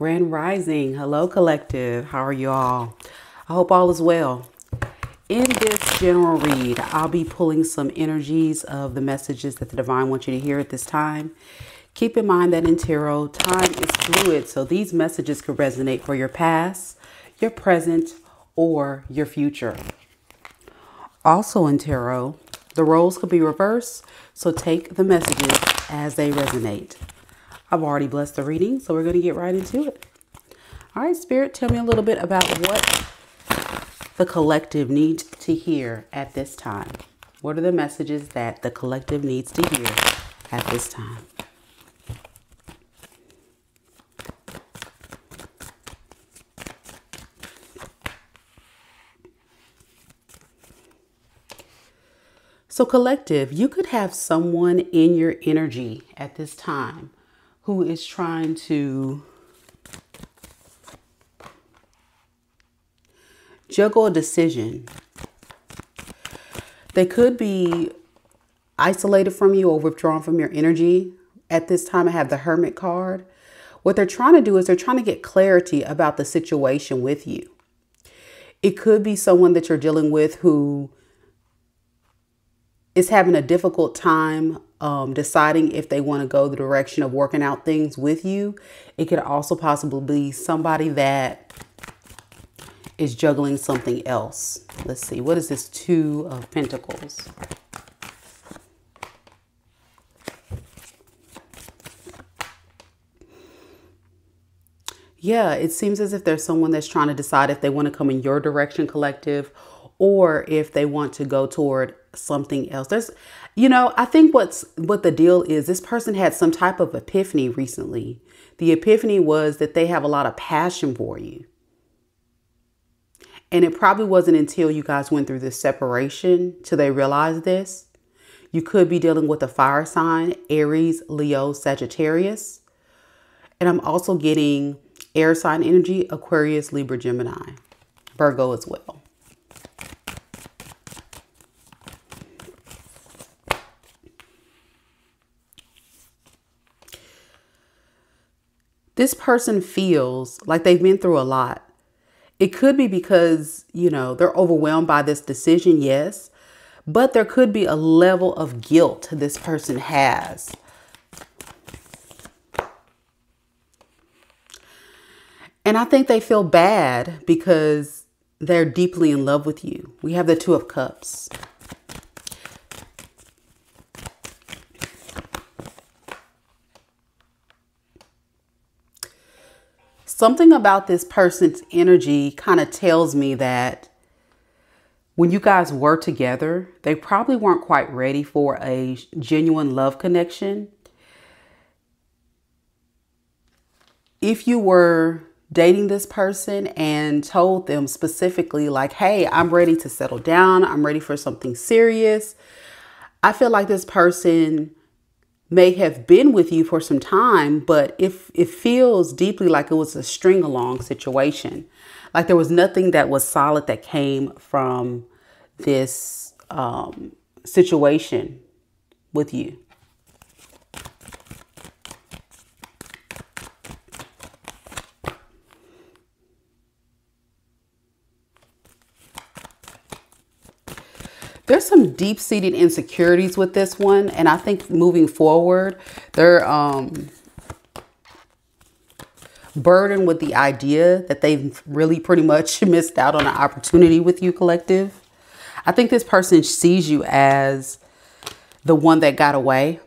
Grand Rising. Hello, collective. How are you all? I hope all is well. In this general read, I'll be pulling some energies of the messages that the divine wants you to hear at this time. Keep in mind that in tarot, time is fluid, so these messages could resonate for your past, your present, or your future. Also in tarot, the roles could be reversed, so take the messages as they resonate. I've already blessed the reading, so we're going to get right into it. All right, Spirit, tell me a little bit about what the collective needs to hear at this time. What are the messages that the collective needs to hear at this time? So collective, you could have someone in your energy at this time who is trying to juggle a decision. They could be isolated from you or withdrawn from your energy. At this time, I have the Hermit card. What they're trying to do is they're trying to get clarity about the situation with you. It could be someone that you're dealing with who is having a difficult time deciding if they want to go the direction of working out things with you. It could also possibly be somebody that is juggling something else. Let's see. What is this Two of Pentacles? Yeah, it seems as if there's someone that's trying to decide if they want to come in your direction, collective, or if they want to go toward something else. I think what the deal is, this person had some type of epiphany recently. The epiphany was that they have a lot of passion for you. And it probably wasn't until you guys went through this separation till they realized this. You could be dealing with a fire sign, Aries, Leo, Sagittarius. And I'm also getting air sign energy, Aquarius, Libra, Gemini, Virgo as well. This person feels like they've been through a lot. It could be because, they're overwhelmed by this decision, yes. But there could be a level of guilt this person has. And I think they feel bad because they're deeply in love with you. We have the Two of Cups. Something about this person's energy kind of tells me that when you guys were together, they probably weren't quite ready for a genuine love connection. If you were dating this person and told them specifically like, hey, I'm ready to settle down, I'm ready for something serious, I feel like this person may have been with you for some time, but if it feels deeply like it was a string along situation, like there was nothing that was solid that came from this situation with you. There's some deep-seated insecurities with this one. And I think moving forward, they're burdened with the idea that they've really pretty much missed out on an opportunity with you, collective. I think this person sees you as the one that got away.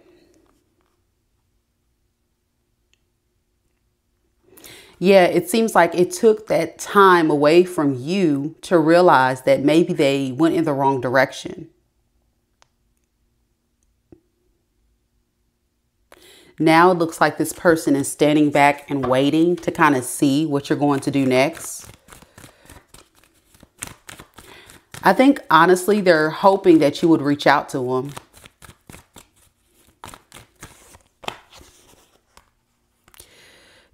Yeah, it seems like it took that time away from you to realize that maybe they went in the wrong direction. Now it looks like this person is standing back and waiting to kind of see what you're going to do next. I think, honestly, they're hoping that you would reach out to them.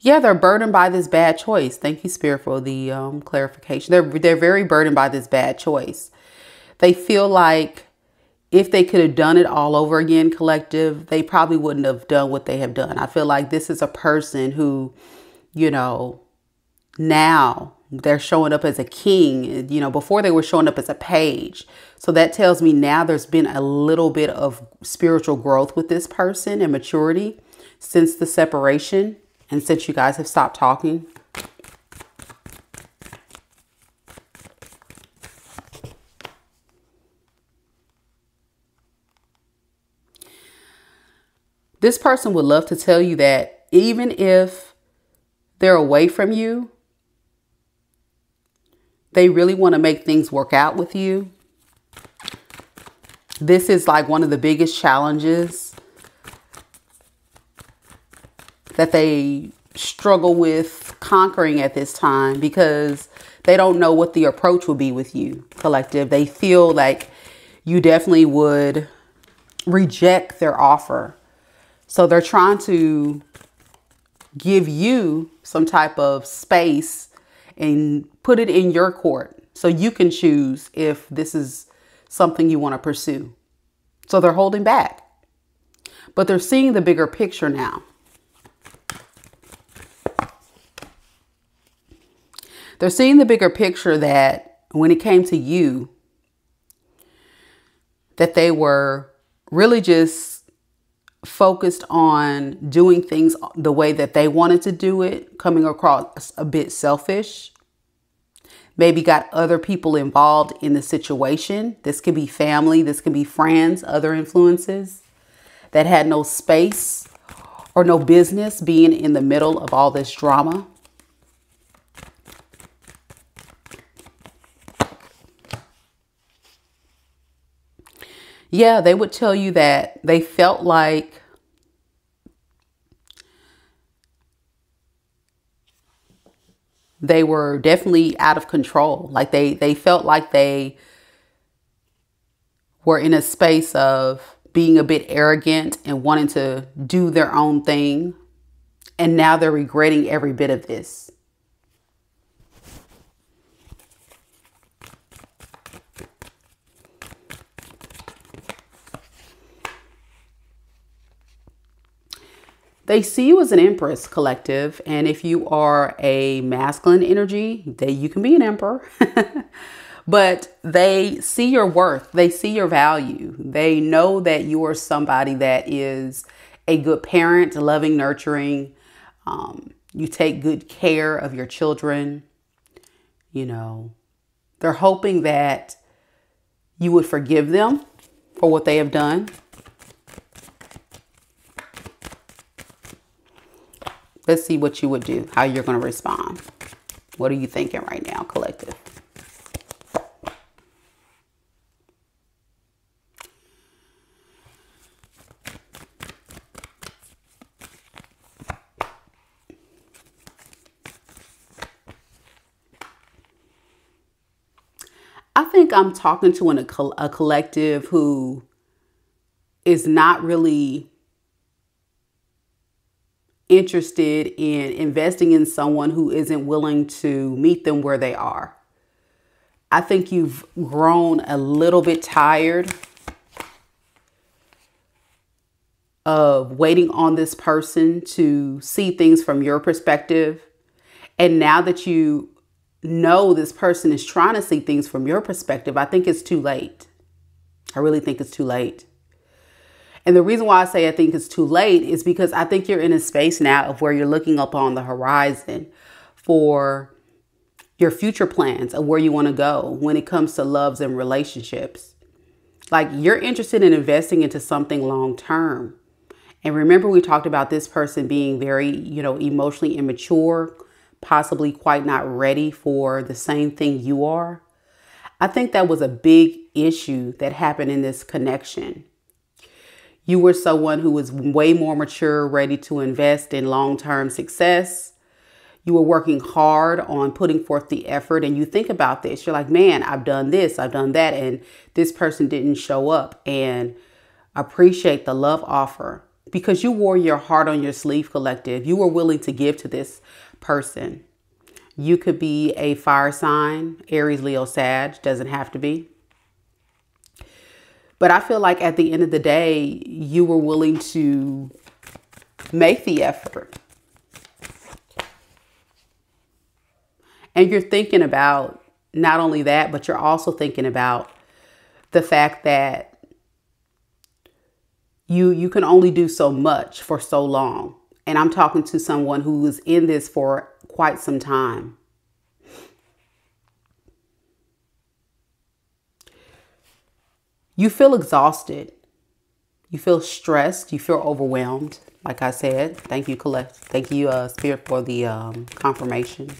Yeah, they're burdened by this bad choice. Thank you, Spirit, for the clarification. They're very burdened by this bad choice. They feel like if they could have done it all over again, collective, they probably wouldn't have done what they have done. I feel like this is a person who you know, now they're showing up as a king. You know, before they were showing up as a page. So that tells me now there's been a little bit of spiritual growth with this person and maturity since the separation and since you guys have stopped talking. This person would love to tell you that even if they're away from you, they really want to make things work out with you. This is like one of the biggest challenges that they struggle with conquering at this time because they don't know what the approach will be with you, collective. They feel like you definitely would reject their offer. So they're trying to give you some type of space and put it in your court so you can choose if this is something you want to pursue. So they're holding back, but they're seeing the bigger picture now. They're seeing the bigger picture that when it came to you, that they were really just focused on doing things the way that they wanted to do it, coming across a bit selfish. Maybe got other people involved in the situation. This could be family, this could be friends, other influences that had no space or no business being in the middle of all this drama. Yeah, they would tell you that they felt like they were definitely out of control. Like they felt like they were in a space of being a bit arrogant and wanting to do their own thing. And now they're regretting every bit of this. They see you as an empress, collective. And if you are a masculine energy, you can be an emperor. But they see your worth. They see your value. They know that you are somebody that is a good parent, loving, nurturing. You take good care of your children. You know, they're hoping that you would forgive them for what they have done. Let's see what you would do, how you're going to respond. What are you thinking right now, collective? I think I'm talking to a collective who is not really interested in investing in someone who isn't willing to meet them where they are. I think you've grown a little bit tired of waiting on this person to see things from your perspective. And now that you know this person is trying to see things from your perspective, I think it's too late. I really think it's too late. And the reason why I say I think it's too late is because I think you're in a space now of where you're looking up on the horizon for your future plans of where you want to go when it comes to loves and relationships. Like you're interested in investing into something long term. And remember, we talked about this person being very, emotionally immature, possibly quite not ready for the same thing you are. I think that was a big issue that happened in this connection. You were someone who was way more mature, ready to invest in long-term success. You were working hard on putting forth the effort. And you think about this. You're like, man, I've done this, I've done that. And this person didn't show up and appreciate the love offer because you wore your heart on your sleeve, collective. You were willing to give to this person. You could be a fire sign, Aries, Leo, Sag, doesn't have to be. But I feel like at the end of the day, you were willing to make the effort. And you're thinking about not only that, but you're also thinking about the fact that you can only do so much for so long. And I'm talking to someone who is in this for quite some time. You feel exhausted. You feel stressed. You feel overwhelmed. Like I said, thank you, Colette. Thank you, Spirit, for the confirmation.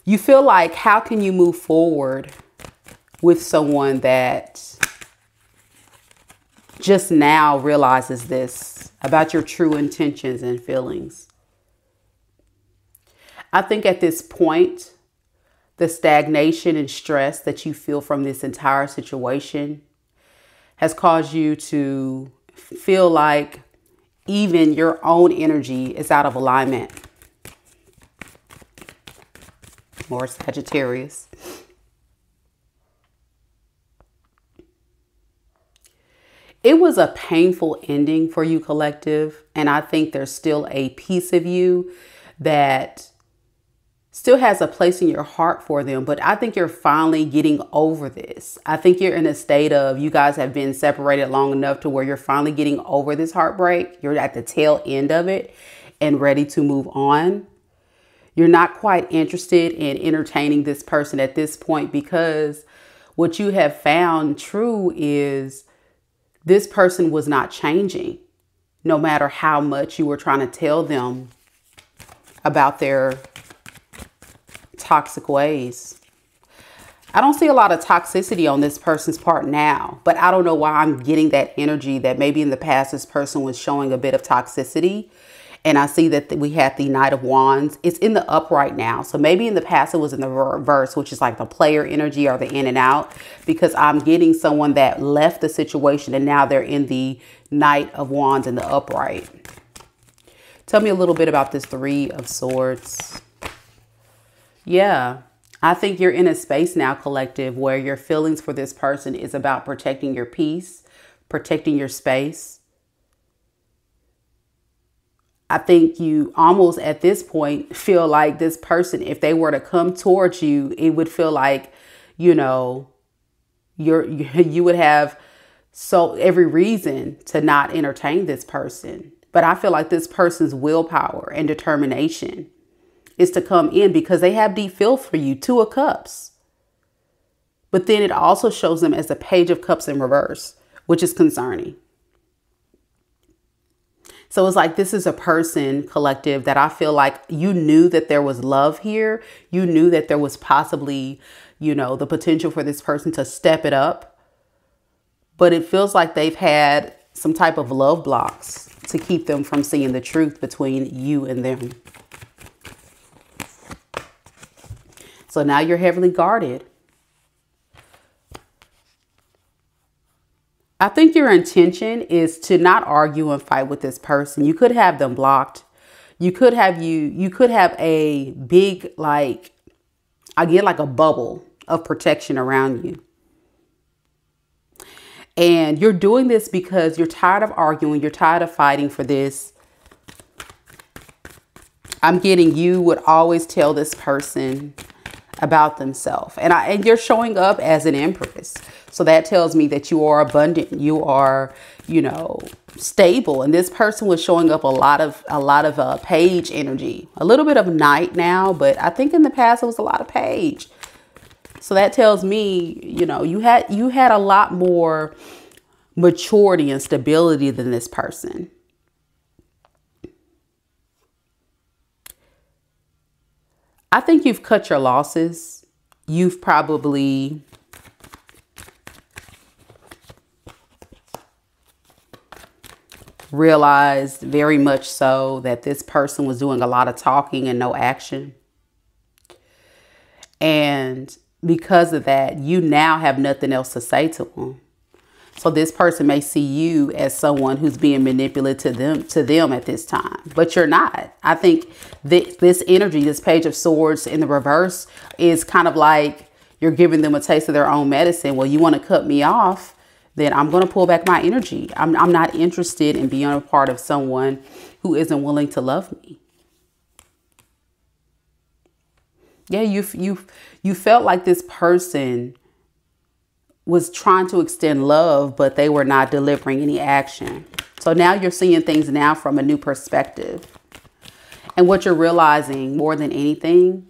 You feel like, how can you move forward with someone that just now realizes this about your true intentions and feelings? I think at this point, the stagnation and stress that you feel from this entire situation has caused you to feel like even your own energy is out of alignment. More Sagittarius. It was a painful ending for you, collective. And I think there's still a piece of you that still has a place in your heart for them. But I think you're finally getting over this. I think you're in a state of, you guys have been separated long enough to where you're finally getting over this heartbreak. You're at the tail end of it and ready to move on. You're not quite interested in entertaining this person at this point, because what you have found true is this person was not changing, no matter how much you were trying to tell them about their toxic ways. I don't see a lot of toxicity on this person's part now, but I don't know why I'm getting that energy that maybe in the past this person was showing a bit of toxicity. And I see that we had the Knight of Wands. It's in the upright now. So maybe in the past it was in the reverse, which is like the player energy or the in and out, because I'm getting someone that left the situation and now they're in the Knight of Wands in the upright. Tell me a little bit about this Three of Swords. Yeah, I think you're in a space now, collective, where your feelings for this person is about protecting your peace, protecting your space. I think you almost at this point feel like this person, if they were to come towards you, it would feel like, you know, you would have so every reason to not entertain this person. But I feel like this person's willpower and determination is to come in because they have deep feel for you. Two of Cups. But then it also shows them as a Page of Cups in reverse, which is concerning. So it's like, this is a person, collective, that I feel like you knew that there was love here. You knew that there was possibly, you know, the potential for this person to step it up. But it feels like they've had some type of love blocks to keep them from seeing the truth between you and them. So now you're heavily guarded. I think your intention is to not argue and fight with this person. You could have them blocked. You could have a big, like, I get like a bubble of protection around you. And you're doing this because you're tired of arguing. You're tired of fighting for this. I'm getting you would always tell this person about themselves. And you're showing up as an Empress. So that tells me that you are abundant. You are, you know, stable. And this person was showing up a lot of Page energy, a little bit of Knight now, but I think in the past it was a lot of Page. So that tells me, you know, you had a lot more maturity and stability than this person. I think you've cut your losses. You've probably realized very much so that this person was doing a lot of talking and no action. And because of that, you now have nothing else to say to them. So this person may see you as someone who's being manipulative to them at this time, but you're not. I think this energy, this Page of Swords in the reverse, is kind of like you're giving them a taste of their own medicine. Well, you want to cut me off, then I'm going to pull back my energy. I'm not interested in being a part of someone who isn't willing to love me. Yeah, you felt like this person was trying to extend love, but they were not delivering any action. So now you're seeing things now from a new perspective. And what you're realizing more than anything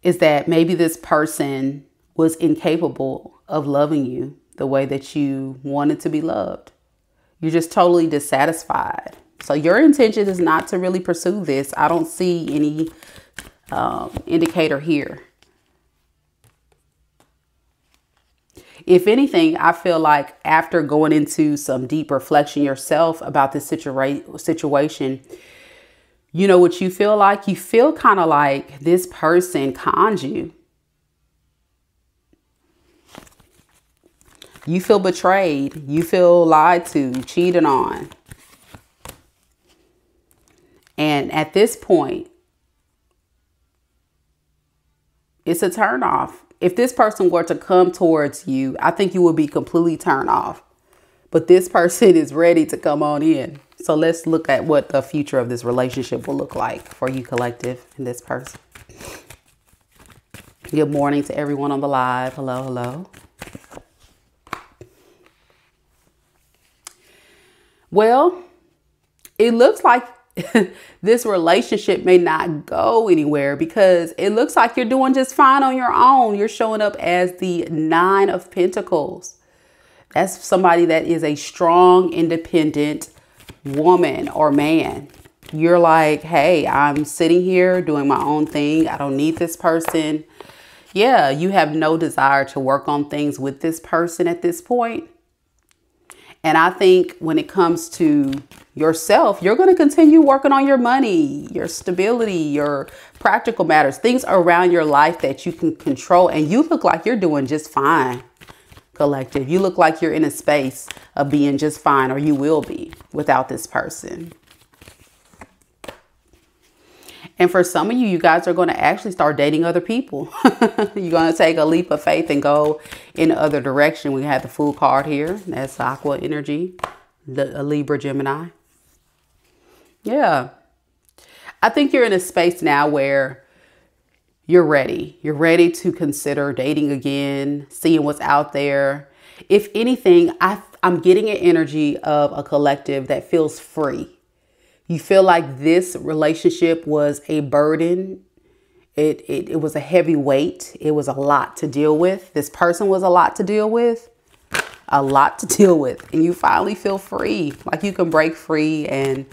is that maybe this person was incapable of loving you the way that you wanted to be loved. You're just totally dissatisfied. So your intention is not to really pursue this. I don't see any indicator here. If anything, I feel like after going into some deep reflection yourself about this situation, you know what you feel like? You feel kind of like this person conned you. You feel betrayed. You feel lied to, cheated on. And at this point, it's a turnoff. If this person were to come towards you, I think you would be completely turned off. But this person is ready to come on in. So let's look at what the future of this relationship will look like for you, collective, and this person. Good morning to everyone on the live. Hello, hello. Well, it looks like this relationship may not go anywhere because it looks like you're doing just fine on your own. You're showing up as the 9 of Pentacles. That's somebody that is a strong, independent woman or man. You're like, hey, I'm sitting here doing my own thing. I don't need this person. Yeah, you have no desire to work on things with this person at this point. And I think when it comes to yourself, you're going to continue working on your money, your stability, your practical matters, things around your life that you can control. And you look like you're doing just fine, collective. You look like you're in a space of being just fine, or you will be without this person. And for some of you, you guys are going to actually start dating other people. You're going to take a leap of faith and go in the other direction. We have the Fool card here. That's Aqua energy, a Libra, Gemini. Yeah. I think you're in a space now where you're ready. You're ready to consider dating again, seeing what's out there. If anything, I'm getting an energy of a collective that feels free. You feel like this relationship was a burden. It was a heavy weight. It was a lot to deal with. This person was a lot to deal with. A lot to deal with. And you finally feel free. Like you can break free and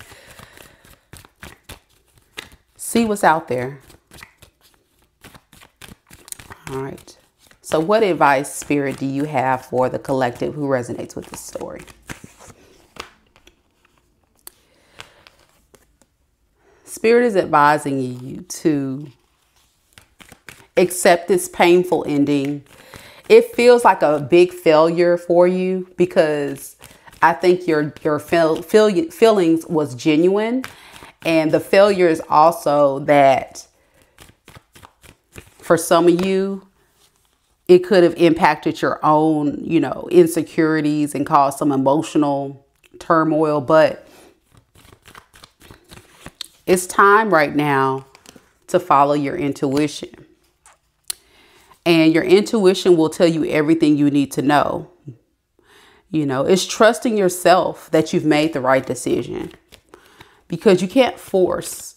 see what's out there. All right. So what advice, Spirit, do you have for the collective who resonates with this story? Spirit is advising you to accept this painful ending. It feels like a big failure for you because I think your feelings was genuine. And the failure is also that for some of you, it could have impacted your own, insecurities and caused some emotional turmoil. But it's time right now to follow your intuition. And your intuition will tell you everything you need to know. It's trusting yourself that you've made the right decision. Because you can't force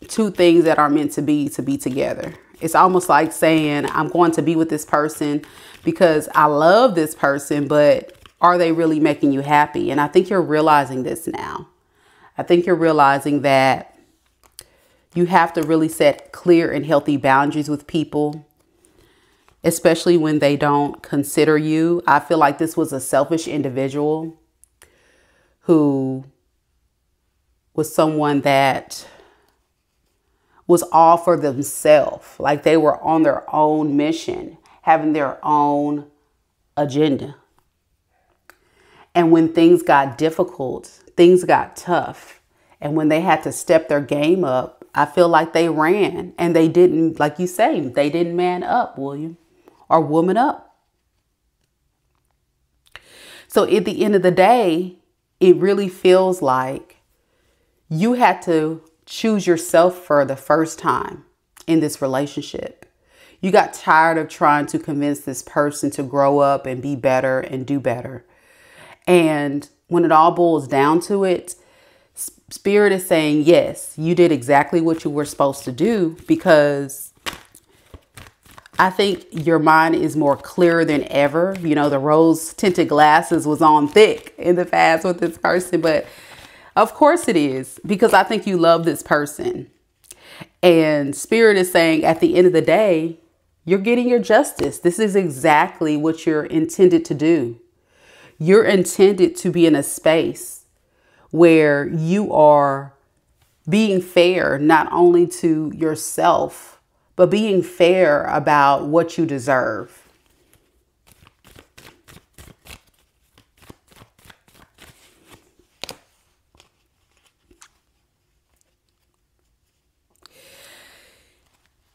two things that are meant to be together. It's almost like saying, I'm going to be with this person because I love this person, but are they really making you happy? And I think you're realizing this now. I think you're realizing that you have to really set clear and healthy boundaries with people, especially when they don't consider you. I feel like this was a selfish individual who was someone that was all for themselves. Like they were on their own mission, having their own agenda. And when things got difficult, things got tough. And when they had to step their game up, I feel like they ran and they didn't, like you say, they didn't man up, William, or woman up. So at the end of the day, it really feels like you had to choose yourself for the first time in this relationship. You got tired of trying to convince this person to grow up and be better and do better. And when it all boils down to it, Spirit is saying, yes, you did exactly what you were supposed to do, because I think your mind is more clear than ever. You know, the rose tinted glasses was on thick in the past with this person, but of course it is, because I think you love this person. And Spirit is saying at the end of the day, you're getting your justice. This is exactly what you're intended to do. You're intended to be in a space where you are being fair, not only to yourself, but being fair about what you deserve.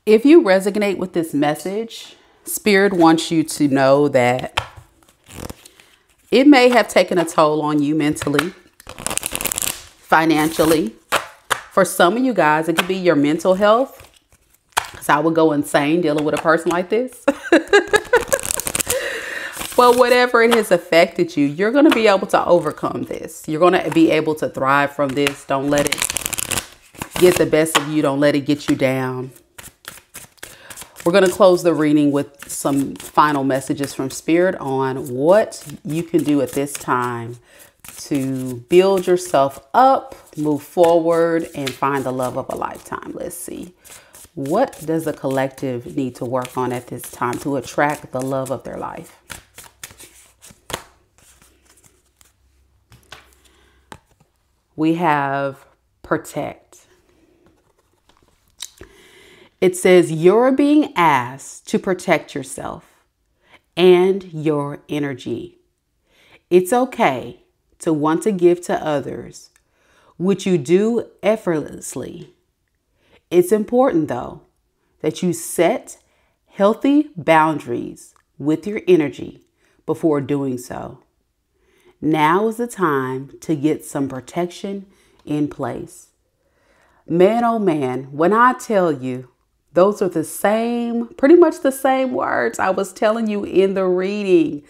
If you resonate with this message, Spirit wants you to know that it may have taken a toll on you mentally, financially. For some of you guys, it could be your mental health, because I would go insane dealing with a person like this. But whatever it has affected you, you're going to be able to overcome this. You're going to be able to thrive from this. Don't let it get the best of you. Don't let it get you down. We're going to close the reading with some final messages from Spirit on what you can do at this time to build yourself up, move forward, and find the love of a lifetime. Let's see. What does the collective need to work on at this time to attract the love of their life? We have protect. It says you're being asked to protect yourself and your energy. It's okay to want to give to others, which you do effortlessly. It's important, though, that you set healthy boundaries with your energy before doing so. Now is the time to get some protection in place. Man, oh man, when I tell you, those are the same, pretty much the same words I was telling you in the reading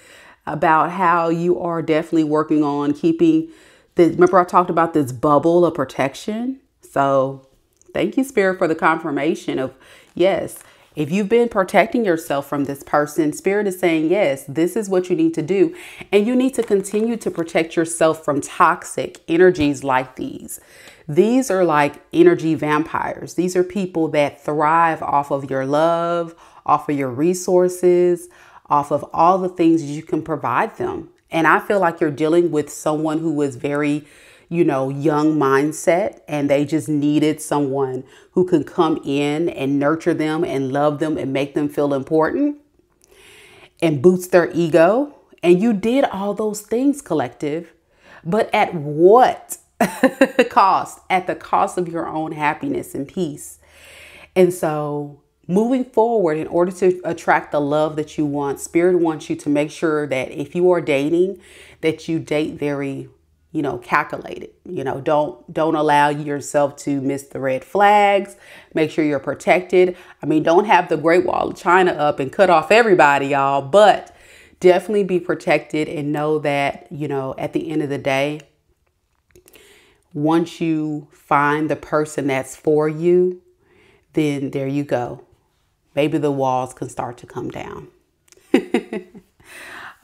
about how you are definitely working on keeping remember I talked about this bubble of protection? So thank you, Spirit, for the confirmation of, yes, if you've been protecting yourself from this person, Spirit is saying, yes, this is what you need to do. And you need to continue to protect yourself from toxic energies like these. These are like energy vampires. These are people that thrive off of your love, off of your resources, off of all the things you can provide them. And I feel like you're dealing with someone who was very, young mindset, and they just needed someone who can come in and nurture them and love them and make them feel important and boost their ego. And you did all those things, collective, but at what cost? At the cost of your own happiness and peace. And so moving forward, in order to attract the love that you want, Spirit wants you to make sure that if you are dating, that you date very calculated. Don't allow yourself to miss the red flags. Make sure you're protected. I mean, don't have the Great Wall of China up and cut off everybody, y'all, but definitely be protected and know that, at the end of the day, once you find the person that's for you, then there you go. Maybe the walls can start to come down.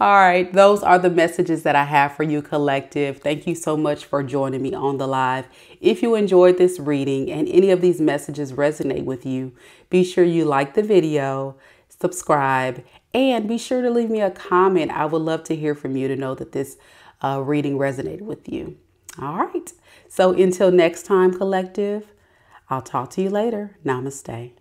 All right, those are the messages that I have for you, collective. Thank you so much for joining me on the live. If you enjoyed this reading and any of these messages resonate with you, be sure you like the video, subscribe, and be sure to leave me a comment. I would love to hear from you to know that this reading resonated with you. All right, so until next time, collective, I'll talk to you later. Namaste.